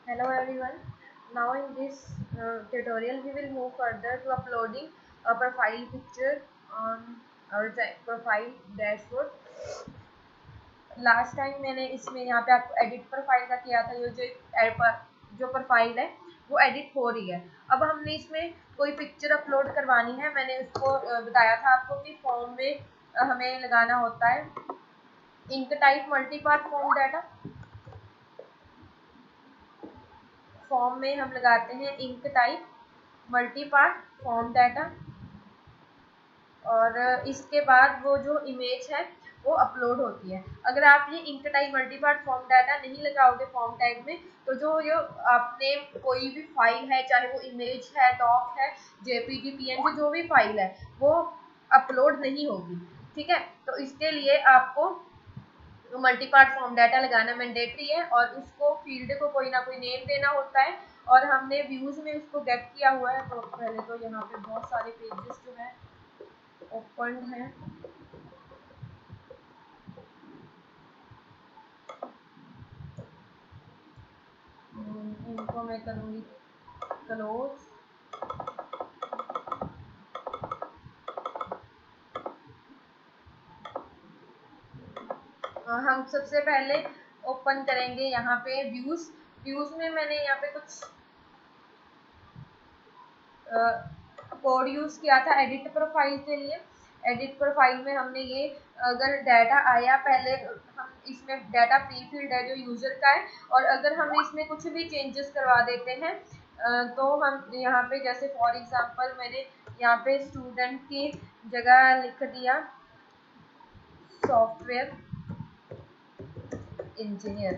Hello everyone. Now in this tutorial we will move further to uploading a profile picture on our profile dashboard. Last time मैंने इसमें यहाँ पे आपको edit profile का किया था। ये जो प्रोफाइल है वो एडिट हो रही है। अब हमने इसमें कोई पिक्चर अपलोड करवानी है। मैंने उसको बताया था आपको कि फॉर्म में हमें लगाना होता है ink type multipart form data. Form में हम लगाते हैं ink type multipart form data और इसके बाद वो जो इमेज है वो अपलोड होती है। अगर आप ये ink type multipart form data नहीं लगाओगे फॉर्म टैग में तो जो आपने कोई भी फाइल है, चाहे वो इमेज है, डॉक है, जेपीजी, पीएनजी, जो भी फाइल है वो अपलोड नहीं होगी। ठीक है, तो इसके लिए आपको मल्टीपार्ट फॉर्म डाटा लगाना मैंडेटरी है और उसको फील्ड को कोई ना कोई नेम देना होता है। और हमने व्यूज में उसको गेट किया हुआ है। तो पहले तो यहाँ पे बहुत सारे पेजेस जो है ओपन है। इनको मैं करूँगी क्लोज। हम सबसे पहले ओपन करेंगे यहाँ पे व्यूज में मैंने यहाँ पे कुछ कोड यूज किया था एडिट प्रोफाइल के लिए। एडिट प्रोफाइल में हमने ये अगर डाटा आया, पहले हम इसमें डाटा प्री फील्ड है जो यूजर का है, और अगर हम इसमें कुछ भी चेंजेस करवा देते हैं तो हम यहाँ पे जैसे फॉर एग्जांपल मैंने यहाँ पे स्टूडेंट की जगह लिख दिया सॉफ्टवेयर इंजीनियर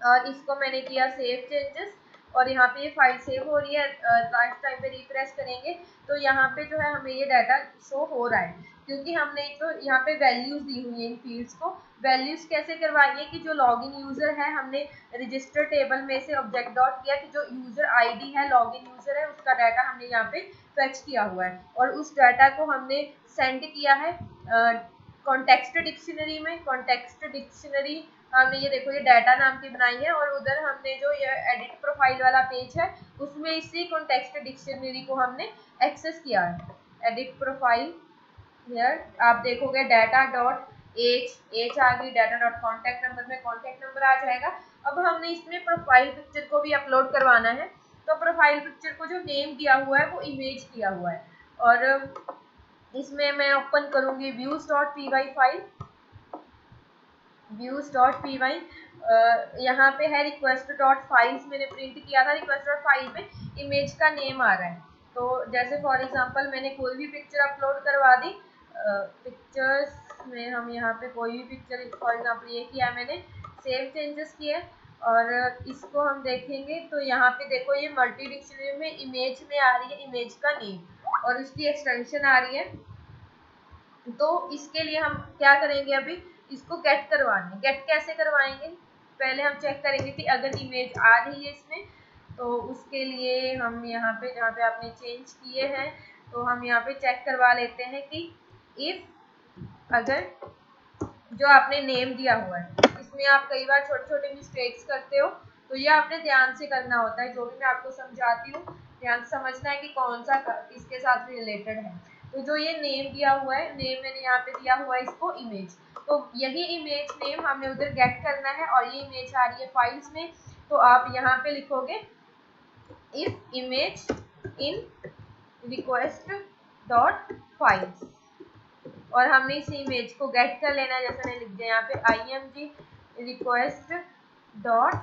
और इसको मैंने किया सेव चेंजेस। और यहाँ पे ये फाइल सेव हो रही है। लास्ट टाइम पे रिफ्रेश करेंगे तो यहाँ पे जो है हमें ये डाटा शो हो रहा है क्योंकि हमने जो यहाँ पे वैल्यूज दी हुई है इन फील्ड्स को। वैल्यूज कैसे करवाई है कि जो लॉगिन यूजर है हमने रजिस्टर टेबल में से ऑब्जेक्ट डॉट किया कि जो यूजर आईडी है, लॉगिन यूजर है, उसका डाटा हमने यहाँ पे फेच किया हुआ है और उस डाटा को हमने सेंड किया है कॉन्टेक्स्ट डिक्शनरी में। कॉन्टेक्स्ट डिक्शनरी हमने ये देखो ये डाटा नाम की बनाई है और उधर हमने जो ये एडिट प्रोफाइल वाला पेज है उसमें इसी कॉन्टेक्स्ट डिक्शनरी को हमने एक्सेस किया है। एडिट प्रोफाइल हियर आप देखोगे डाटा डॉट एज आ गई, डाटा डॉट कॉन्टैक्ट नंबर में कॉन्टैक्ट नंबर आ जाएगा। अब हमने इसमें प्रोफाइल पिक्चर को भी अपलोड करवाना है तो प्रोफाइल पिक्चर को जो नेम दिया हुआ है वो इमेज दिया हुआ है और इसमें मैं ओपन करूंगी views.py फाइल। views.py यहाँ पे है रिक्वेस्ट डॉट फाइल्स मैंने प्रिंट किया था। रिक्वेस्ट डॉट फाइल में इमेज का नेम आ रहा है। तो जैसे फॉर एग्जांपल मैंने कोई भी पिक्चर अपलोड करवा दी पिक्चर्स में, हम यहाँ पे कोई भी पिक्चर फॉर एग्जांपल ये किया मैंने, सेव चेंजेस किए और इसको हम देखेंगे तो यहाँ पे देखो ये मल्टी डिक्शनरी में इमेज में आ रही है इमेज का नेम और उसकी एक्सटेंशन आ रही है। तो इसके लिए हम क्या करेंगे, अभी इसको गेट करवानी है। गेट कैसे करवाएंगे, पहले हम चेक करेंगे कि अगर इमेज आ रही है इसमें तो उसके लिए हम यहाँ पे जहाँ पे आपने चेंज किए हैं तो हम यहाँ पे चेक करवा लेते हैं कि इफ अगर जो आपने नेम दिया हुआ है इसमें आप कई बार छोटे छोटे मिस्टेक्स करते हो तो ये आपने ध्यान से करना होता है। जो भी मैं आपको समझाती हूँ ध्यान से समझना है कि कौन सा किसके साथ रिलेटेड है। तो जो ये नेम दिया हुआ है, नेम मैंने यहाँ पे दिया हुआ है इसको इमेज, तो यही इमेज नेम हमने उधर गेट करना है और ये इमेज आ रही है फाइल्स में। तो आप यहाँ पे लिखोगे if image in request dot files और हमने इस इमेज को गेट कर लेना है। जैसे मैंने लिख दिया यहाँ पे img रिक्वेस्ट डॉट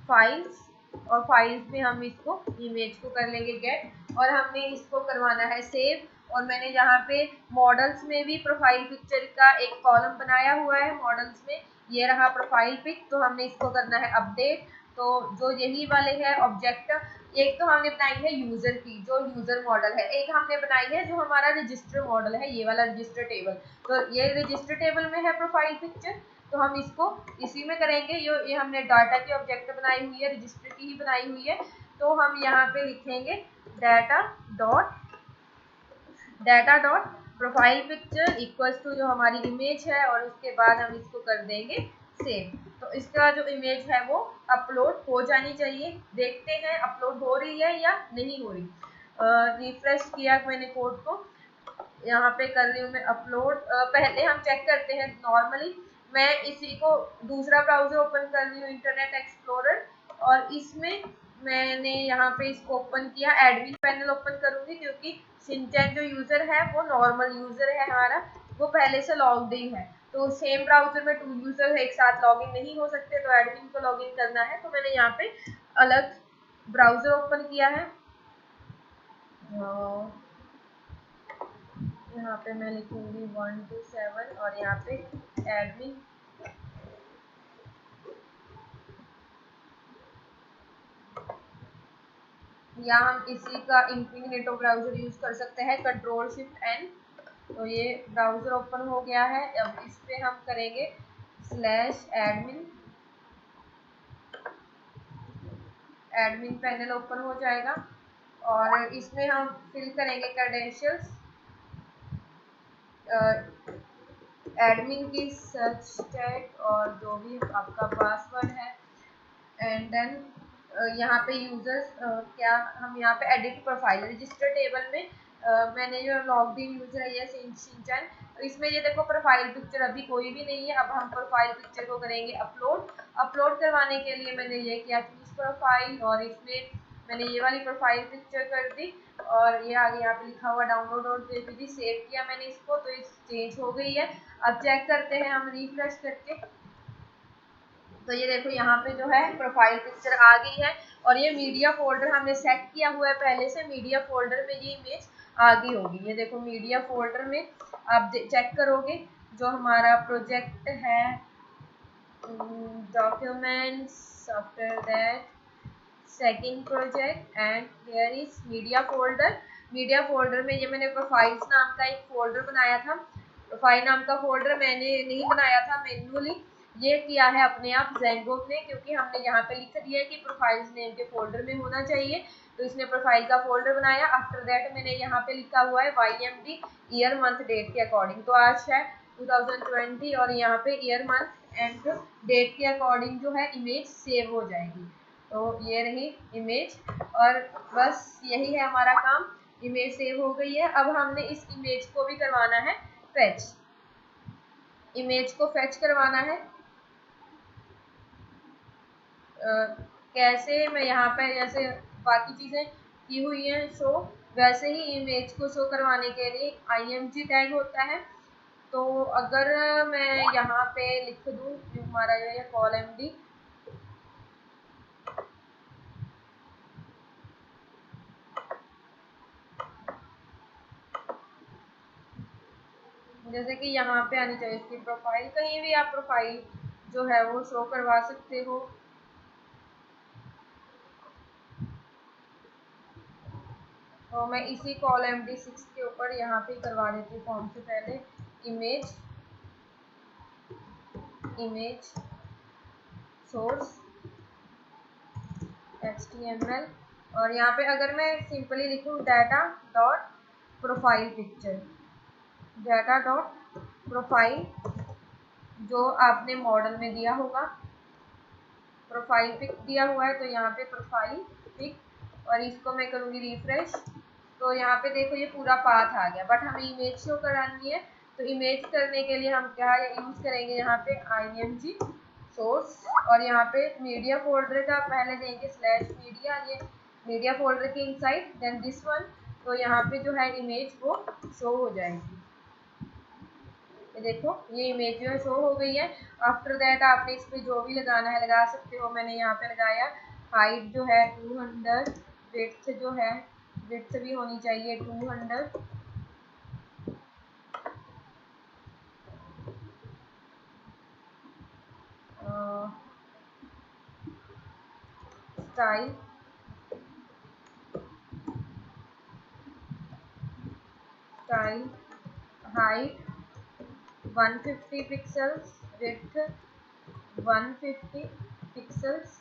फाइल्स और फाइल्स में हम इसको इमेज को कर लेंगे गेट और हमने इसको करवाना है सेव। और मैंने यहाँ पे मॉडल्स में भी प्रोफाइल पिक्चर का एक कॉलम बनाया हुआ है। मॉडल्स में ये रहा प्रोफाइल पिक, तो हमने इसको करना है अपडेट। तो जो यही वाले है ऑब्जेक्ट, एक तो हमने बनाई है यूजर की जो यूजर मॉडल है, एक हमने बनाई है जो हमारा रजिस्टर मॉडल है ये वाला रजिस्टर टेबल। तो ये रजिस्टर टेबल में है प्रोफाइल पिक्चर तो हम इसको इसी में करेंगे। ये हमने डाटा की ऑब्जेक्ट बनाई हुई है, रजिस्टर की ही बनाई हुई है। तो हम यहाँ पे लिखेंगे data dot profile picture equals to जो हमारी इमेज है और उसके बाद हम इसको कर देंगे सेव। तो इसका जो इमेज है वो अपलोड हो जानी चाहिए। देखते हैं अपलोड हो रही है या नहीं हो रही। रिफ्रेश किया मैंने कोड को, यहाँ पे कर रही हूँ मैं अपलोड। पहले हम चेक करते हैं नॉर्मली। मैं इसी को दूसरा ब्राउजर ओपन कर रही हूँ, इंटरनेट एक्सप्लोरर, और इसमें मैंने यहाँ पे इसको ओपन किया। एडमिन पैनल ओपन करूंगी क्योंकि शिनचैन जो यूजर है वो नॉर्मल यूजर है हमारा, वो पहले से लॉग्ड इन है। तो सेम ब्राउजर में 2 यूजर एक साथ लॉग इन नहीं हो सकते, तो एडमिन को लॉग इन करना है। तो मैंने यहाँ पे अलग ब्राउजर ओपन किया है। यहाँ पे मैं लिखूंगी 127 और यहाँ पे एडमिन, या हम इसी का इंकॉग्निटो ब्राउजर यूज कर सकते हैं, Ctrl+Shift+N। तो ये ब्राउजर ओपन हो गया है। अब इस पे हम करेंगे /admin, एडमिन पैनल ओपन हो जाएगा और इसमें हम फिल करेंगे क्रेडेंशियल्स, एडमिन की सर्च टैग और जो भी आपका पासवर्ड है, एंड देन यहाँ पे यूजर्स क्या हम यहाँ पे एडिट प्रोफाइल रजिस्टर टेबल में मैंने जो लॉग्ड इन यूजर है ये शिनचैन, तो इसमें ये देखो प्रोफाइल पिक्चर अभी कोई भी नहीं है। अब हम प्रोफाइल पिक्चर को करेंगे अपलोड। अपलोड करवाने के लिए मैंने ये किया चूज प्रोफाइल, और इसमें मैंने ये वाली प्रोफाइल पिक्चर कर दी, और ये आगे यहाँ पे लिखा हुआ डाउनलोड और जेपीजी, सेव किया मैंने इसको, तो इस चेंज हो गई है। अब चेक करते हैं हम रिफ्रेश करके, तो ये देखो यहाँ पे जो है प्रोफाइल पिक्चर आ गई है, और ये मीडिया फोल्डर हमने सेट किया हुआ है पहले से। मीडिया फोल्डर में ये इमेज आ गई होगी। ये देखो मीडिया फोल्डर में आप चेक करोगे जो हमारा प्रोजेक्ट है, documents, after that second project, and here is media folder. Media folder में ये मैंने प्रोफाइल्स नाम का एक फोल्डर बनाया था। प्रोफाइल नाम का फोल्डर मैंने नहीं बनाया था, मैन्युअली ये किया है अपने आप ज़ेंगो ने, क्योंकि हमने यहाँ पे लिख दिया है कि प्रोफाइल्स नेम के फोल्डर में होना चाहिए, तो इसने प्रोफाइल का फोल्डर बनाया। आफ्टर दैट मैंने यहाँ पे लिखा हुआ है YMD, ईयर मंथ डेट के अकॉर्डिंग। तो आज है 2020 और यहाँ पे ईयर मंथ एंड डेट के अकॉर्डिंग जो है इमेज सेव हो जाएगी। तो ये रही इमेज, और बस यही है हमारा काम। इमेज सेव हो गई है। अब हमने इस इमेज को भी करवाना है फेच। इमेज को फेच करवाना है। कैसे, मैं यहाँ पे जैसे बाकी चीज़ें की हुई हैं शो, वैसे ही इमेज को शो करवाने के लिए IMG टैग होता है। तो अगर मैं यहाँ पे लिख दूँ हमारा ये CallMD, जैसे कि यहाँ पे आनी चाहिए इसकी प्रोफाइल, कहीं भी आप प्रोफाइल जो है वो शो करवा सकते हो। तो मैं इसी CallMD 6 के ऊपर यहाँ पे करवा देती हूँ फॉर्म से पहले इमेज सोर्स HTML, और यहाँ पे अगर मैं सिंपली लिखूँ data dot profile picture, data dot profile जो आपने मॉडल में दिया होगा, प्रोफाइल पिक दिया हुआ है तो यहाँ पे प्रोफाइल पिक, और इसको मैं करूँगी रिफ्रेश। तो यहाँ पे देखो ये पूरा पाथ आ गया, बट हमें इमेज शो करानी है। तो इमेज करने के लिए हम क्या यूज़ करेंगे, यहाँ पे IMG सोर्स, और यहाँ पे मीडिया फोल्डर का पहले देंगे /मीडिया, ये मीडिया फोल्डर के इनसाइड, देन दिस वन। तो यहाँ पे जो है इमेज वो शो हो जाएगी। ये देखो ये इमेज जो है शो हो गई है। आफ्टर दैट आपने इस पे जो भी लगाना है लगा सकते हो। मैंने यहाँ पे लगाया हाइट जो है 200, विड्थ जो है विड्थ भी होनी चाहिए 200, style height 150 pixels, width 150 pixels,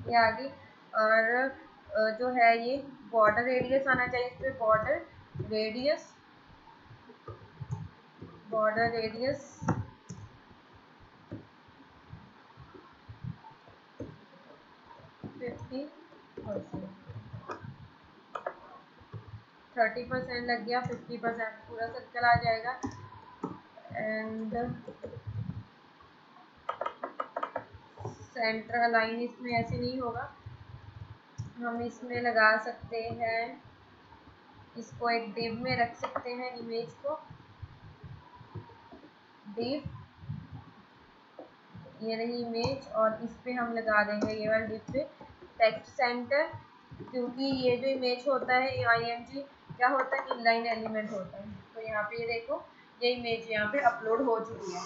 ये आ गई। और जो है ये बॉर्डर रेडियस आना चाहिए इस पर, बॉर्डर रेडियस 50%, 30% लग गया, 50% पूरा सर्कल आ जाएगा। एंड सेंटर लाइन इसमें ऐसे नहीं होगा, हम इसमें लगा सकते हैं, इसको एक डिव में रख सकते हैं, इमेज को डिव, ये रही इमेज, और इस पे हम लगा देंगे ये वाला डिव पे टेक्स्ट सेंटर, क्योंकि ये जो इमेज होता है img क्या होता है, इनलाइन एलिमेंट होता है। तो यहाँ पे ये देखो ये इमेज यहाँ पे अपलोड हो चुकी है।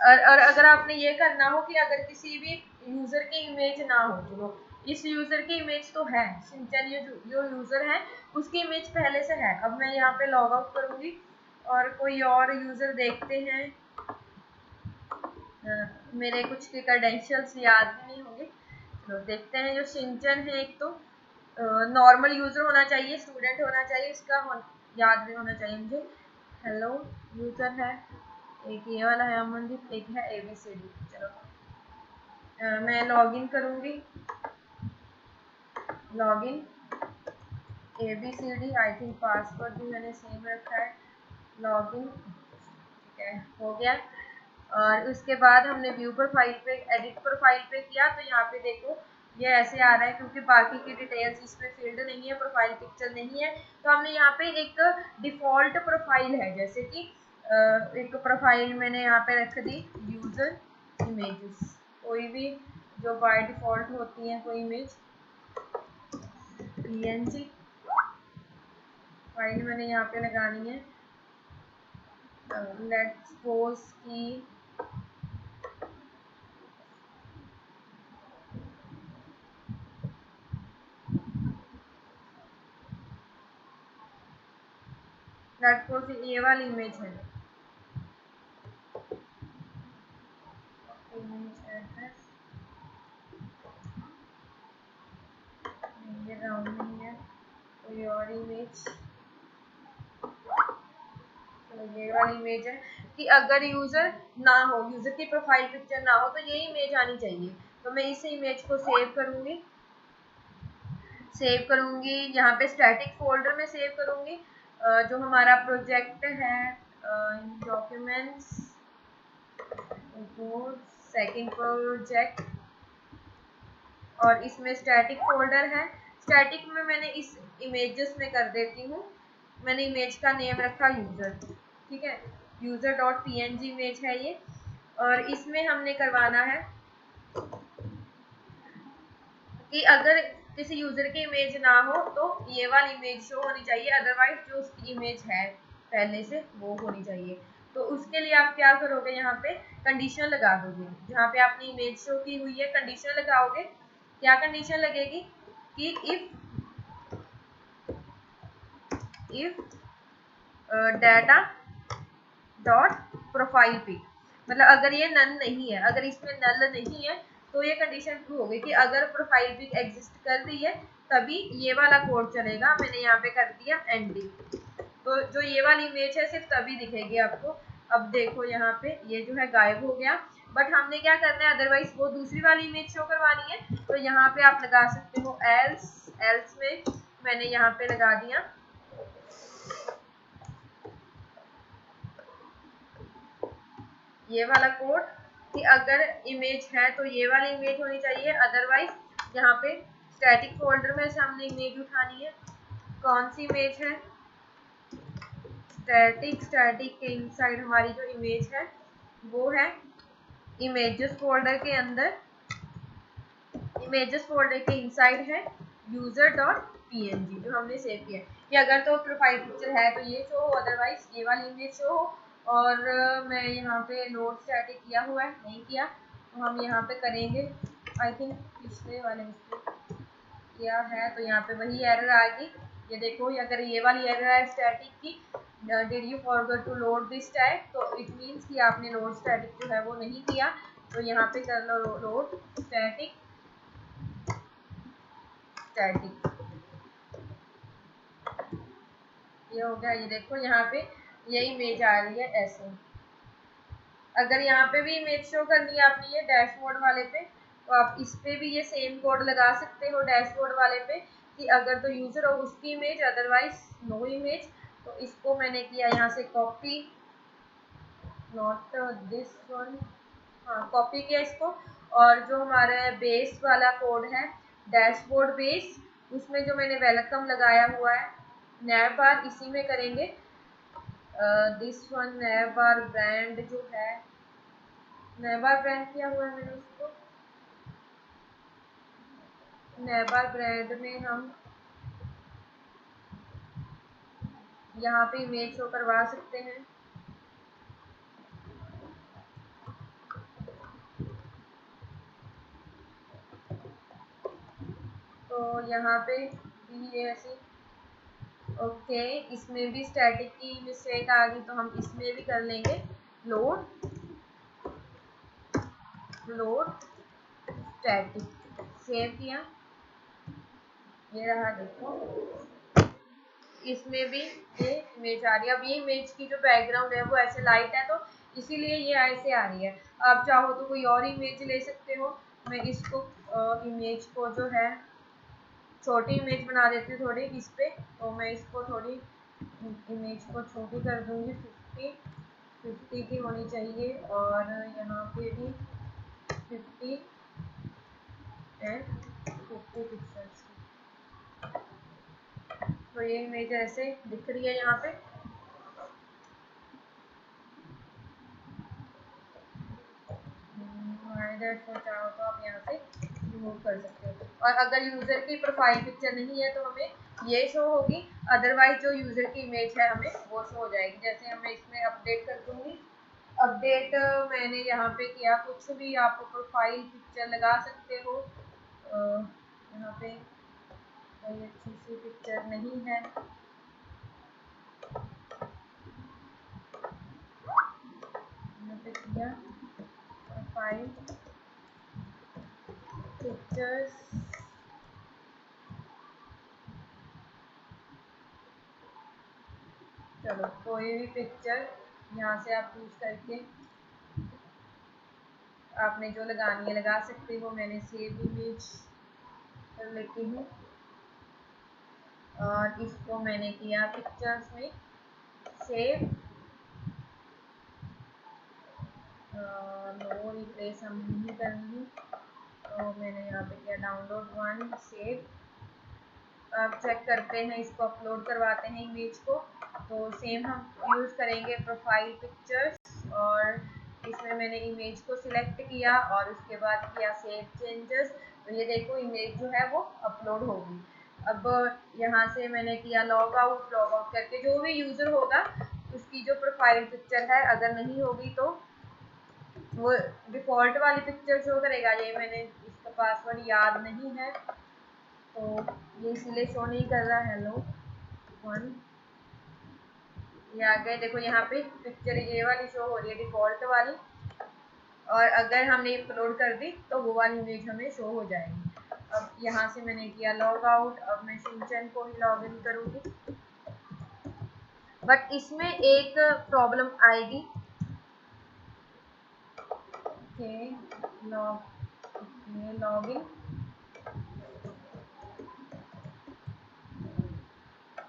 और अगर आपने ये करना हो कि अगर किसी भी यूज़र की इमेज ना हो, चलो इस यूज़र की इमेज तो है, सिंचन ये जो यूज़र है उसकी इमेज पहले से है। अब मैं यहाँ पे लॉग आउट करूँगी और कोई और यूज़र देखते हैं, मेरे कुछ के क्रेडेंशियल्स याद भी नहीं होंगे, तो देखते हैं। जो सिंचन है एक तो नॉर्मल यूज़र होना चाहिए, स्टूडेंट होना चाहिए, इसका याद भी होना चाहिए मुझे। हेलो यूज़र है, एक ये वाला है अमनदीप, एक है ABCD। चलो मैं लॉगिन करूँगी, login ABCD, I think password भी मैंने सेम रखा है, लॉगिन, ठीक है हो गया। और उसके बाद हमने व्यू प्रोफाइल पे, एडिट प्रोफाइल पे किया, तो यहाँ पे देखो ये ऐसे आ रहा है क्योंकि बाकी की डिटेल्स इसमें फील्ड नहीं है, प्रोफाइल पिक्चर नहीं है। तो हमने यहाँ पे एक डिफ़ॉल्ट प्रोफाइल है, जैसे कि एक प्रोफाइल मैंने यहाँ पे रख दी यूज़र इमेजेस, कोई भी जो बाय डिफ़ॉल्ट होती है कोई इमेज, PNG फाइल मैंने यहाँ पे लगानी है। लेट्स सपोज की ये वाली इमेज है, इमेज एड्रेस ये राउंड नहीं है, कोई और इमेज, तो ये वाली इमेज है कि अगर यूज़र ना हो, यूज़र की प्रोफाइल पिक्चर ना हो, तो ये इमेज आनी चाहिए। तो मैं इस इमेज को सेव करूँगी, यहाँ पे स्टैटिक फोल्डर में सेव करूँगी, जो हमारा प्रोजेक्ट है डॉक्यूमेंट्स सेकंड प्रोजेक्ट, और इसमें स्टैटिक फोल्डर है। स्टैटिक में मैंने इस इमेजेस में कर देती हूँ, मैंने इमेज का नेम रखा यूज़र, ठीक है, user.png इमेज है ये। और इसमें हमने करवाना है कि अगर किसी यूज़र की इमेज ना हो तो ये वाली इमेज शो होनी चाहिए, अदरवाइज जो उसकी इमेज है पहले से वो होनी चाहिए। तो उसके लिए आप क्या करोगे, यहाँ पे कंडीशन लगा दोगे, जहाँ पे आपने इमेज शो की हुई है कंडीशन लगाओगे। क्या कंडीशन लगेगी कि if data dot profile pic, मतलब अगर ये नल नहीं है, अगर इसमें नल नहीं है तो ये कंडीशन ट्रू होगी कि अगर प्रोफाइल पिक एग्जिस्ट कर रही है तभी ये वाला कोड चलेगा। मैंने यहाँ पे कर दिया एनडी, तो जो ये वाली इमेज है सिर्फ तभी दिखेगी आपको। अब देखो यहाँ पे ये जो है गायब हो गया, बट हमने क्या करना है, अदरवाइज वो दूसरी वाली इमेज शो करवानी है, तो यहाँ पे आप लगा सकते हो एल्स में मैंने यहाँ पे लगा दिया ये वाला कोड कि अगर इमेज है तो ये वाली इमेज होनी चाहिए, अदरवाइज यहाँ पे स्टैटिक फोल्डर में से हमने इमेज उठानी है। कौन सी इमेज है, स्टैटिक के इनसाइड हमारी जो इमेज है वो है इमेजेस फोल्डर के अंदर, इमेजेस फोल्डर के इनसाइड है user.png जो हमने सेव किया कि अगर तो प्रोफाइल पिक्चर है तो ये शो हो, अदरवाइज ये वाली इमेज शो हो। और मैं यहाँ पे लोड स्टैटिक किया हुआ है, नहीं किया तो हम यहाँ पे करेंगे, आई थिंक पिछले वाले में किया है, तो यहाँ पे वही एरर आएगी। ये देखो अगर ये वाली एरर है स्टैटिक की, did you forget to load this tag, तो इट मीन्स कि आपने लोड स्टैटिक जो है वो नहीं किया। तो यहाँ पे कर लो लोड स्टैटिक, ये हो गया। ये देखो यहाँ पे ये इमेज आ रही है ऐसे। अगर यहाँ पे भी इमेज शो करनी है आपने ये डैशबोर्ड वाले पे, तो आप इस पे भी ये सेम कोड लगा सकते हो डैशबोर्ड वाले पे कि अगर तो यूजर हो उसकी इमेज, अदरवाइज नो इमेज। तो इसको मैंने किया यहाँ से कॉपी, नॉट दिस वन, हाँ कॉपी किया इसको। और जो हमारा बेस वाला कोड है डैशबोर्ड बेस, उसमें जो मैंने वेलकम लगाया हुआ है नैव बार, इसी में करेंगे this one naive bar brand जो है, नैव बार ब्रांड किया हुआ है मैंने उसको, नैव बार ब्रांड में हम यहाँ पे इमेज शो करवा सकते हैं। तो यहाँ पे भी ऐसी, ओके इसमें भी स्टैटिक की मिस्टेक आ गई तो हम इसमें भी कर लेंगे लोड स्टैटिक, सेव किया, ये रहा देखो इसमें भी ये इमेज आ रही है। अब ये इमेज की जो बैकग्राउंड है वो ऐसे लाइट है तो इसीलिए ये ऐसे आ रही है। आप चाहो तो कोई और इमेज ले सकते हो। मैं इसको इमेज को जो है छोटी इमेज बना देती हूँ थोड़ी इस पे, तो मैं इसको थोड़ी इमेज को छोटी कर दूंगी, 50 की होनी चाहिए और यहाँ पे भी 50 एंड 50 पिक्सल्स की। तो ये इमेज ऐसे दिख रही है यहाँ पे। चाहो तो आप यहाँ से रिमूव कर सकते हो। और अगर यूजर की प्रोफाइल पिक्चर नहीं है तो हमें ये शो होगी, अदरवाइज जो यूजर की इमेज है हमें वो शो हो जाएगी। जैसे मैं इसमें अपडेट कर दूंगी, अपडेट मैंने यहाँ पे किया, कुछ भी आप प्रोफाइल पिक्चर लगा सकते हो। यहाँ पे कोई अच्छी सी पिक्चर नहीं है, यहाँ पे किया प्रोफाइल पिक्चर्स, चलो कोई भी पिक्चर यहाँ से आप चूज करके आपने जो लगानी है लगा सकते हो। मैंने सेव इमेज कर लेती हूँ और इसको मैंने किया पिक्चर्स में सेव। नो रिप्लेस हम नहीं करनी, तो मैंने यहाँ पे किया डाउनलोड वन सेव। अब चेक करते हैं, इसको अपलोड करवाते हैं इमेज को। तो सेम हम यूज़ करेंगे प्रोफाइल पिक्चर्स और इसमें मैंने इमेज को सिलेक्ट किया और उसके बाद किया सेव चेंजेस। तो ये देखो इमेज जो है वो अपलोड होगी। अब यहाँ से मैंने किया लॉग आउट करके जो भी यूज़र होगा उसकी जो प्रोफाइल पिक्चर है अगर नहीं होगी तो वो डिफ़ॉल्ट वाली पिक्चर शो करेगा। ये मैंने इसका पासवर्ड याद नहीं है तो ये इसलिए शो नहीं कर रहा। हेलो वन, ये आ गए, देखो यहाँ पे पिक्चर ये वाली शो हो रही है डिफ़ॉल्ट वाली, और अगर हमने अपलोड कर दी तो वो वाली इमेज हमें शो हो जाएगी। अब यहाँ से मैंने किया लॉग आउट, अब मैं शिनचैन को ही लॉग इन करूँगी। बट इसमें एक प्रॉब्लम आएगी, लॉग इन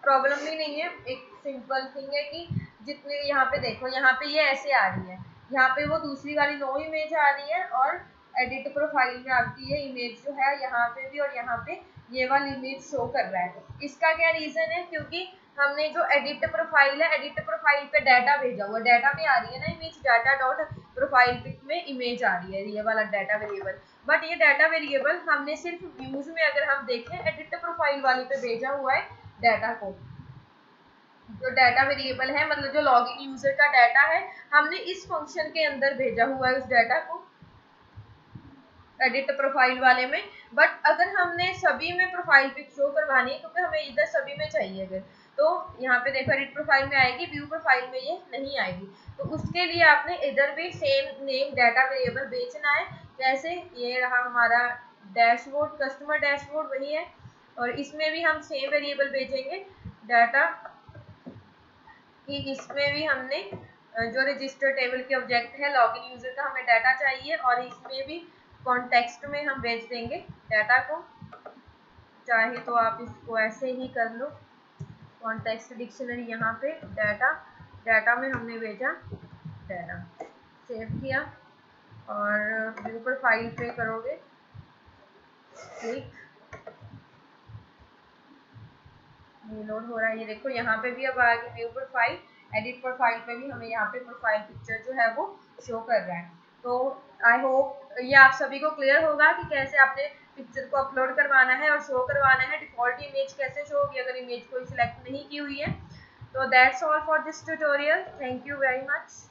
प्रॉब्लम भी नहीं है, एक सिंपल थिंग है कि जितने यहाँ पे देखो यहाँ पे ये ऐसे आ रही है, यहाँ पे वो दूसरी वाली नो इमेज आ रही है और एडिट प्रोफाइल में आपकी ये इमेज जो है यहाँ पे भी और यहाँ पे ये वाली इमेज शो कर रहा है। इसका क्या रीज़न है, क्योंकि हमने जो एडिट प्रोफाइल है, एडिट प्रोफाइल पे डाटा भेजा हुआ, डाटा में आ रही है ना image, data dot profile pic में इमेज आ रही है, ये वाला डाटा वेरिएबल। बट ये डाटा वेरिएबल हमने सिर्फ व्यूज में अगर हम देखें एडिट प्रोफाइल वाली पे भेजा हुआ है डाटा को। जो डाटा वेरिएबल है मतलब जो लॉगिन यूजर का डाटा है हमने इस फंक्शन के अंदर भेजा हुआ है उस डाटा को एडिट प्रोफाइल वाले में। बट अगर हमने सभी में प्रोफाइल पिक शो करवानी है क्योंकि हमें इधर सभी में चाहिए अगर, तो यहाँ पे देखो एडिट प्रोफाइल में आएगी, व्यू प्रोफाइल में ये नहीं आएगी। तो उसके लिए आपने इधर भी सेम नेम डाटा वेरिएबल बेचना है। जैसे ये रहा हमारा डैशबोर्ड, कस्टमर डैशबोर्ड वही है, और इसमें भी हम सेम वेरिएबल भेजेंगे डाटा कि इसमें भी हमने जो रजिस्टर टेबल के ऑब्जेक्ट है लॉगिन यूजर का हमें डाटा चाहिए और इसमें भी कॉन्टेक्स्ट में हम भेज देंगे डाटा को, चाहे तो आप इसको ऐसे ही कर लो, कॉन्टेक्स्ट डिक्शनरी यहाँ पे डाटा में हमने भेजा डाटा, सेव किया और व्यू प्रोफाइल पे करोगे क्लिक, ये लोड हो रहा है, ये देखो यहाँ पे भी अब आ गया व्यू प्रोफाइल, एडिट प्रोफाइल पे भी हमें यहाँ पे प्रोफाइल पिक्चर जो है वो शो कर रहा है। तो आई होप ये आप सभी को क्लियर होगा कि कैसे आपने पिक्चर को अपलोड करवाना है और शो करवाना है, डिफॉल्ट इमेज कैसे शो होगी अगर इमेज कोई सिलेक्ट नहीं की हुई है। तो that's all for this tutorial, thank you very much.